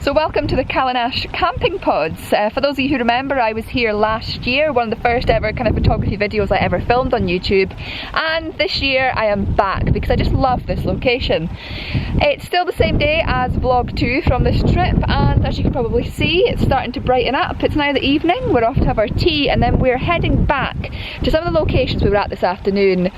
So welcome to the Callanash camping pods. For those of you who remember, I was here last year, one of the first ever kind of photography videos I ever filmed on YouTube, and this year I am back because I just love this location. It's still the same day as vlog 2 from this trip, and as you can probably see, it's starting to brighten up. It's now the evening, we're off to have our tea, and then we're heading back to some of the locations we were at this afternoon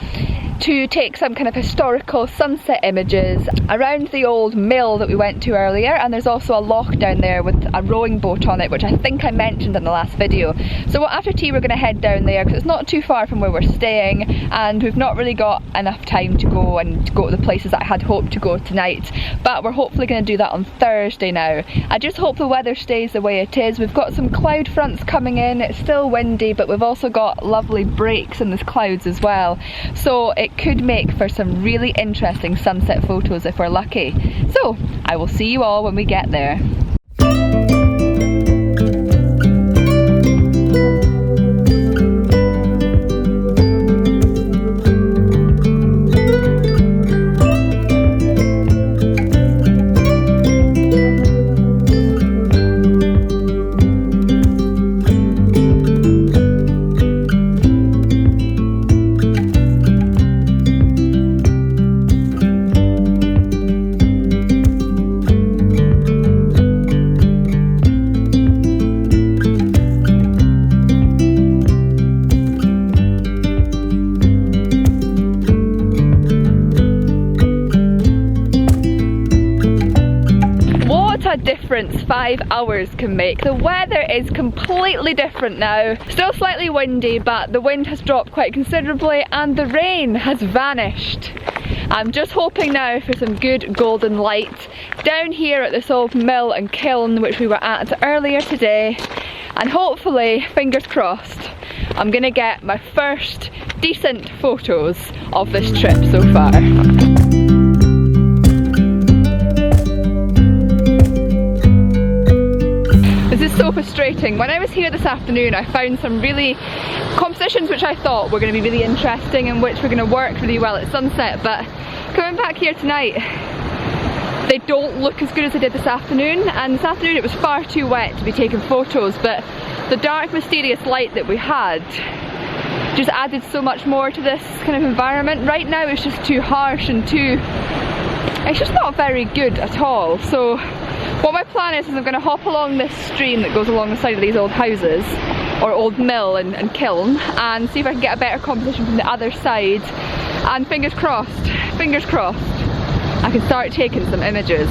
to take some kind of historical sunset images around the old mill that we went to earlier, and there's also a loch down there with a rowing boat on it, which I think I mentioned in the last video. So after tea we're going to head down there because it's not too far from where we're staying, and we've not really got enough time to go to the places that I had hoped to go tonight, but we're hopefully going to do that on Thursday now. I just hope the weather stays the way it is. We've got some cloud fronts coming in, it's still windy, but we've also got lovely breaks in the clouds as well, so it could make for some really interesting sunset photos if we're lucky. So I will see you all when we get there. Difference 5 hours can make. The weather is completely different now. Still slightly windy, but the wind has dropped quite considerably and the rain has vanished. I'm just hoping now for some good golden light down here at this old mill and kiln which we were at earlier today, and hopefully, fingers crossed, I'm gonna get my first decent photos of this trip so far. This is so frustrating. When I was here this afternoon I found some really compositions which I thought were going to be really interesting and which were going to work really well at sunset, but coming back here tonight they don't look as good as they did this afternoon, and this afternoon it was far too wet to be taking photos, but the dark mysterious light that we had just added so much more to this kind of environment. Right now it's just too harsh and it's just not very good at all. So what my plan is I'm going to hop along this stream that goes along the side of these old houses, or old mill and kiln, and see if I can get a better composition from the other side, and fingers crossed, I can start taking some images.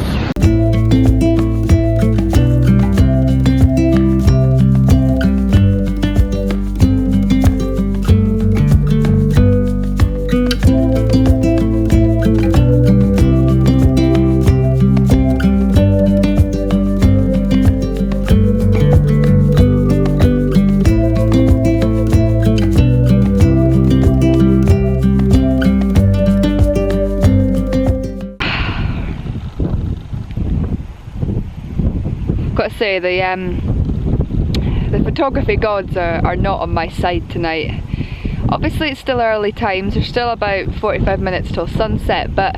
Got to say, the photography gods are not on my side tonight. Obviously it's still early times, there's still about 45 minutes till sunset, but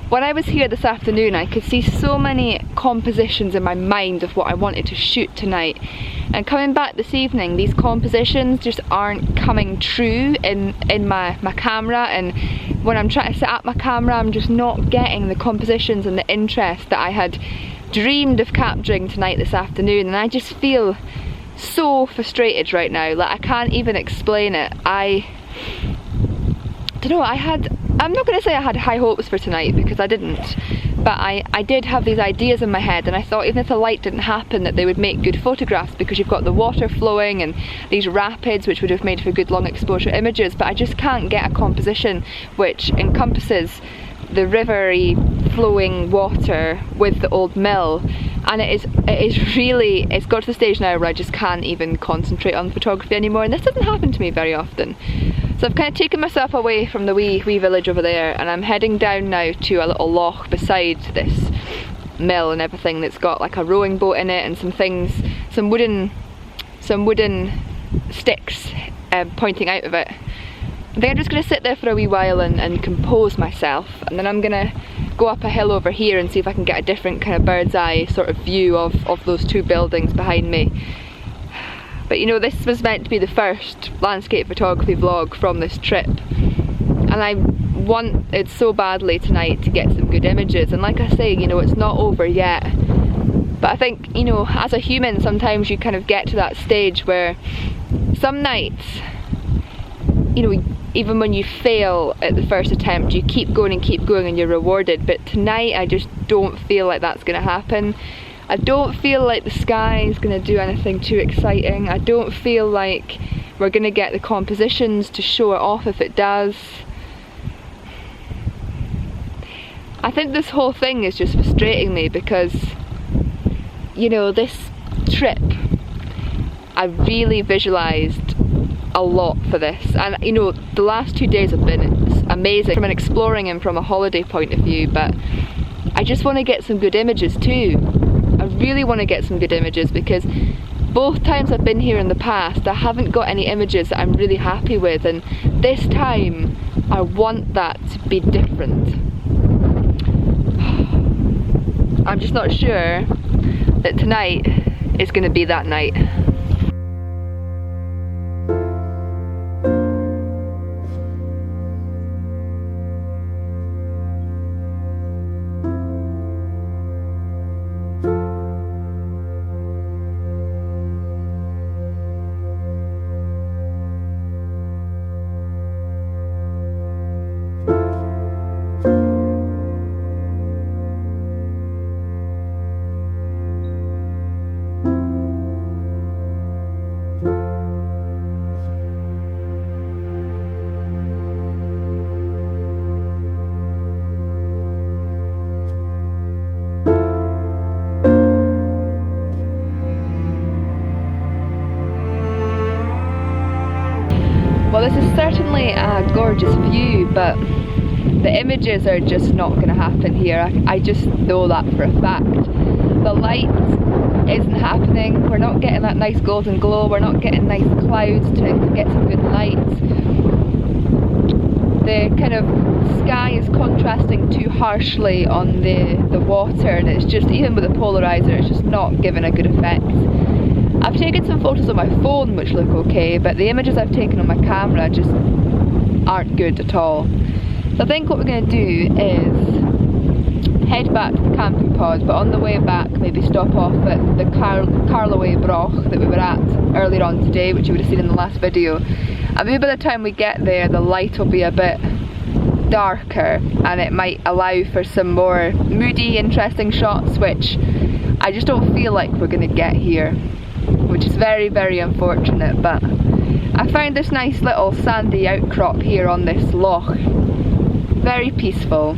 when I was here this afternoon I could see so many compositions in my mind of what I wanted to shoot tonight, and coming back this evening these compositions just aren't coming true in my camera, and when I'm trying to set up my camera I'm just not getting the compositions and the interest that I had dreamed of capturing tonight this afternoon, and I just feel so frustrated right now. Like, I can't even explain it. I don't know, I'm not going to say I had high hopes for tonight because I didn't, but I did have these ideas in my head, and I thought even if the light didn't happen that they would make good photographs because you've got the water flowing and these rapids which would have made for good long exposure images, but I just can't get a composition which encompasses the rivery flowing water with the old mill, and it's got to the stage now where I just can't even concentrate on photography anymore, and this doesn't happen to me very often. So I've kind of taken myself away from the wee village over there, and I'm heading down now to a little loch beside this mill and everything that's got like a rowing boat in it and some things, some wooden sticks pointing out of it. I think I'm just going to sit there for a wee while and compose myself, and then I'm going to go up a hill over here and see if I can get a different kind of bird's eye sort of view of those two buildings behind me. But you know, this was meant to be the first landscape photography vlog from this trip, and I wanted so badly tonight to get some good images, and like I say, you know, it's not over yet. But I think, you know, as a human, sometimes you kind of get to that stage where some nights, you know, even when you fail at the first attempt, you keep going and you're rewarded. But tonight I just don't feel like that's going to happen. I don't feel like the sky is going to do anything too exciting. I don't feel like we're going to get the compositions to show it off if it does. I think this whole thing is just frustrating me because, you know, this trip, I really visualised a lot for this, and you know, the last 2 days have been amazing from an exploring and from a holiday point of view, but I just want to get some good images too. I really want to get some good images because both times I've been here in the past I haven't got any images that I'm really happy with, and this time I want that to be different. I'm just not sure that tonight is going to be that night. Well, this is certainly a gorgeous view, but the images are just not going to happen here. I just know that for a fact. The light isn't happening. We're not getting that nice golden glow. We're not getting nice clouds to get some good light. The kind of sky is contrasting too harshly on the water, and it's just, even with a polarizer, it's just not giving a good effect. I've taken some photos on my phone which look okay, but the images I've taken on my camera just aren't good at all. So I think what we're going to do is head back to the camping pod, but on the way back maybe stop off at the Carloway Broch that we were at earlier on today, which you would have seen in the last video. And maybe by the time we get there the light will be a bit darker and it might allow for some more moody, interesting shots, which I just don't feel like we're going to get here, which is very, very unfortunate. But I found this nice little sandy outcrop here on this loch. Very peaceful,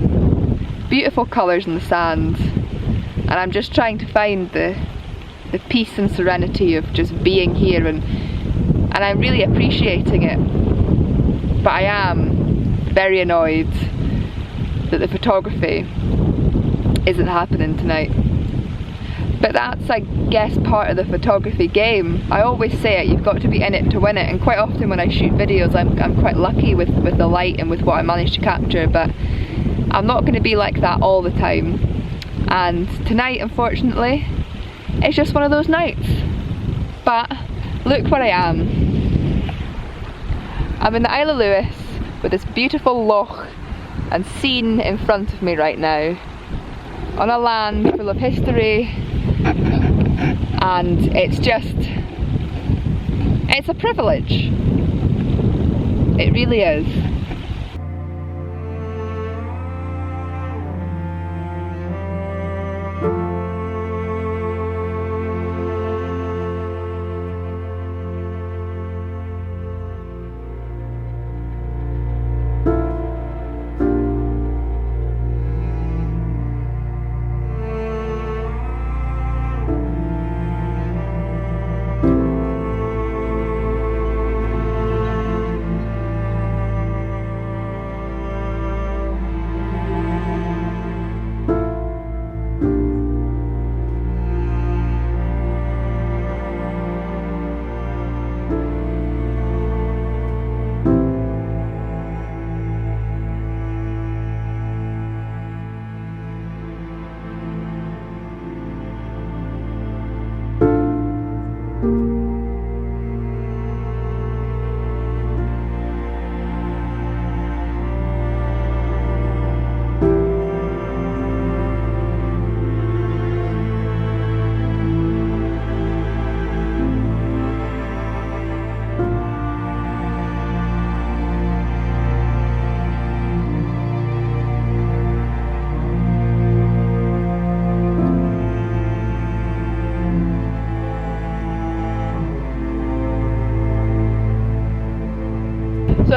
beautiful colours in the sand, and I'm just trying to find the peace and serenity of just being here, and I'm really appreciating it. But I am very annoyed that the photography isn't happening tonight. But that's, I guess, part of the photography game. I always say it, you've got to be in it to win it, and quite often when I shoot videos I'm quite lucky with the light and with what I manage to capture, but I'm not going to be like that all the time. And tonight, unfortunately, it's just one of those nights. But look where I am. I'm in the Isle of Lewis with this beautiful loch and scene in front of me right now, on a land full of history, and it's a privilege. It really is.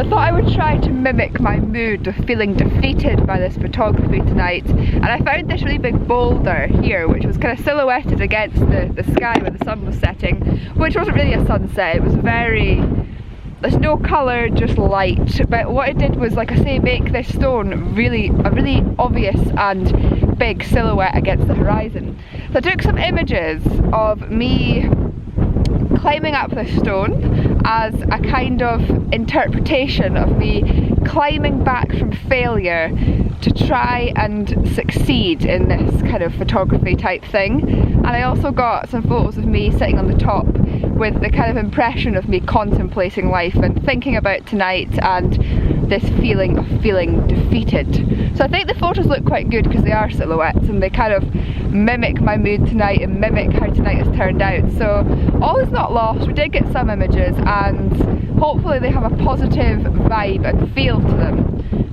I thought I would try to mimic my mood of feeling defeated by this photography tonight, and I found this really big boulder here which was kind of silhouetted against the sky where the sun was setting, which wasn't really a sunset. It was there's no colour, just light. But what I did was, like I say, make this stone a really obvious and big silhouette against the horizon. So I took some images of me climbing up this stone as a kind of interpretation of me climbing back from failure to try and succeed in this kind of photography type thing. And I also got some photos of me sitting on the top with the kind of impression of me contemplating life and thinking about tonight and this feeling of feeling defeated. So I think the photos look quite good because they are silhouettes and they kind of mimic my mood tonight and mimic how tonight has turned out. So all is not lost. We did get some images and hopefully they have a positive vibe and feel to them.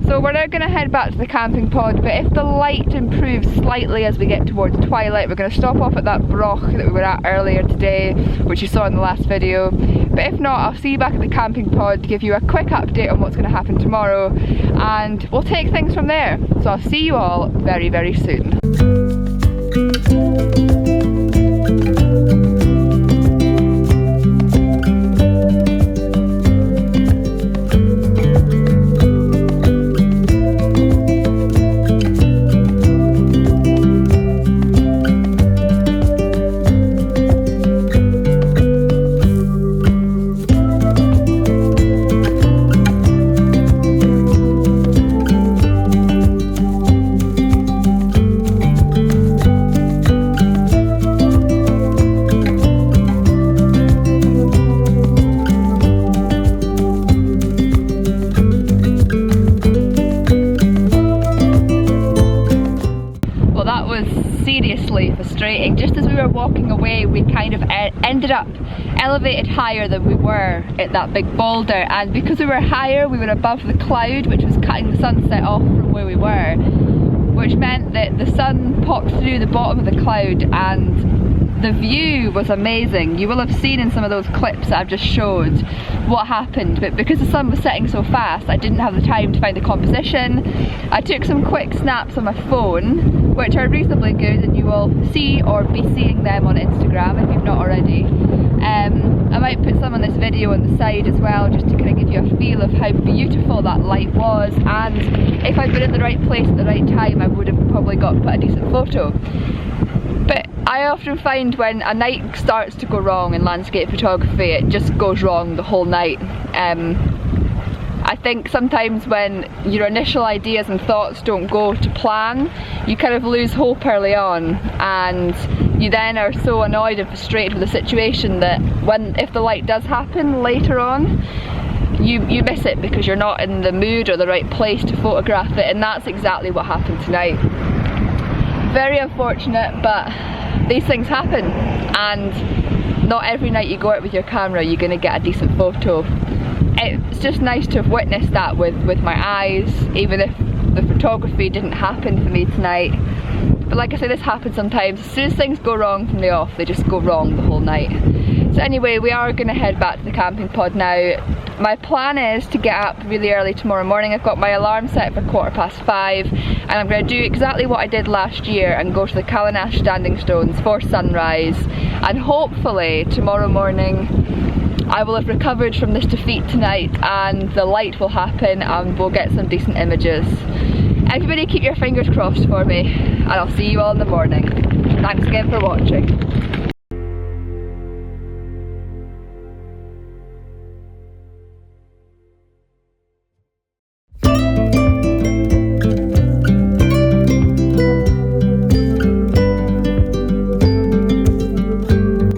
So we're now going to head back to the camping pod, but if the light improves slightly as we get towards twilight, we're going to stop off at that broch that we were at earlier today, which you saw in the last video. But if not, I'll see you back at the camping pod to give you a quick update on what's going to happen tomorrow, and we'll take things from there. So I'll see you all very, very soon. Seriously frustrating. Just as we were walking away, we kind of ended up elevated higher than we were at that big boulder, and because we were higher we were above the cloud which was cutting the sunset off from where we were, which meant that the sun popped through the bottom of the cloud and the view was amazing. You will have seen in some of those clips that I've just showed what happened, but because the sun was setting so fast I didn't have the time to find the composition. I took some quick snaps on my phone which are reasonably good, and you will see or be seeing them on Instagram if you've not already. I might put some on this video on the side as well, just to kind of give you a feel of how beautiful that light was, and if I'd been in the right place at the right time I would have probably got a decent photo. But I often find when a night starts to go wrong in landscape photography, it just goes wrong the whole night. I think sometimes when your initial ideas and thoughts don't go to plan, you kind of lose hope early on, and you then are so annoyed and frustrated with the situation that if the light does happen later on, you miss it because you're not in the mood or the right place to photograph it, and that's exactly what happened tonight. Very unfortunate, but these things happen, and not every night you go out with your camera you're going to get a decent photo. It's just nice to have witnessed that with my eyes, even if the photography didn't happen for me tonight. But like I say, this happens sometimes. As soon as things go wrong from the off, they just go wrong the whole night. So anyway, we are going to head back to the camping pod now. My plan is to get up really early tomorrow morning. I've got my alarm set for 5:15, and I'm going to do exactly what I did last year and go to the Callanash Standing Stones for sunrise, and hopefully tomorrow morning I will have recovered from this defeat tonight and the light will happen and we'll get some decent images. Everybody keep your fingers crossed for me, and I'll see you all in the morning. Thanks again for watching.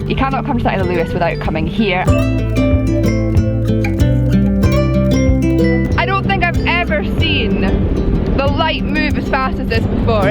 You cannot come to St. Louis without coming here. I don't think I've ever seen the light move as fast as this before.